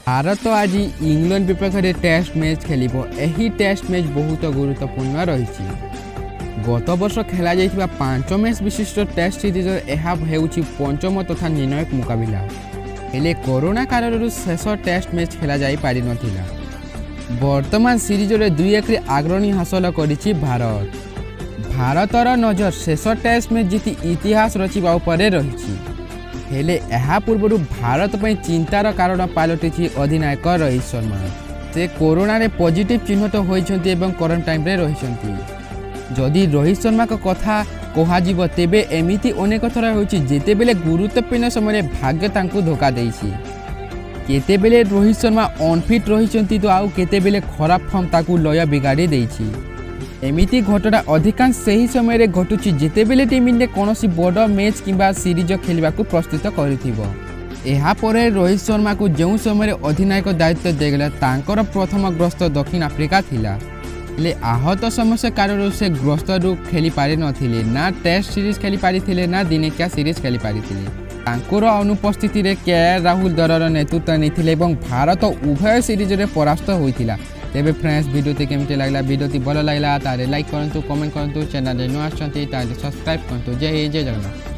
भारत आज इंग्लैंड विपक्ष में टेस्ट मैच खेल। टेस्ट मैच बहुत गुरुत्वपूर्ण रही। गत वर्ष खेल जा 5 मैच विशिष्ट टेस्ट सीरीज यह पंचम तथा निर्णायक मुकाबला हेले कोरोना कारण शेष टेस्ट मैच खेल जा पारि नथिला। वर्तमान सीरीज 2-1 अग्रणी हासिल करिछि भारत। भारतर नजर शेष टेस्ट मैच जीति इतिहास रचिबा उपरे रहिछि। हेले यह पूर्व भारत पर चिंतार कारण पलटि अधिनायक रोहित शर्मा। से कोरोना रे पॉजिटिव चिन्हित होइछन्ति एवं क्वारंटाइन रे रहिछन्ति। जदि रोहित शर्मा को कथा कह तेबे एमिति अनेक थर होइछि जेतेबेले गुरुत्वपूर्ण समय भाग्य तांकु धोखा देइछि। केतेबेले रोहित शर्मा अनफिट रहिछन्ति तो आउ केतेबेले खराब फॉर्म ताकु लय बिगाड़ी देइछि। एमिति घटना अधिकांश सही समय घटुछि जेतेबेले टीम इंडिया कोनोसी बड़ मैच किंबा सीरीज खेलवा प्रस्तुत करिथिबो। एहा परे रोहित शर्मा को जो समय अधिनायक दायित्व देगला तांकर प्रथम ग्रस्त दक्षिण आफ्रिका थिला। ले आहत समस्या कारण से ग्रस्तरू खेली पारि नथिले। ना टेस्ट सीरीज खेली पारिथिले ना दिनिकिया सीरीज खेली पारिथिले। तांकर अनुपस्थिति रे केएल राहुल दलर नेतृत्व नैथिले एवं भारत उभय सीरीज रे परास्त होइथिला। तेबे फ्रेंड्स वीडियो केमती लगला, वीडियो भल लगला तारे लाइक करंतु, कमेंट करंतु, चैनल रे नुआ आछंती तारे सब्सक्राइब करंतु। जय हिंद, जय जगन्नाथ।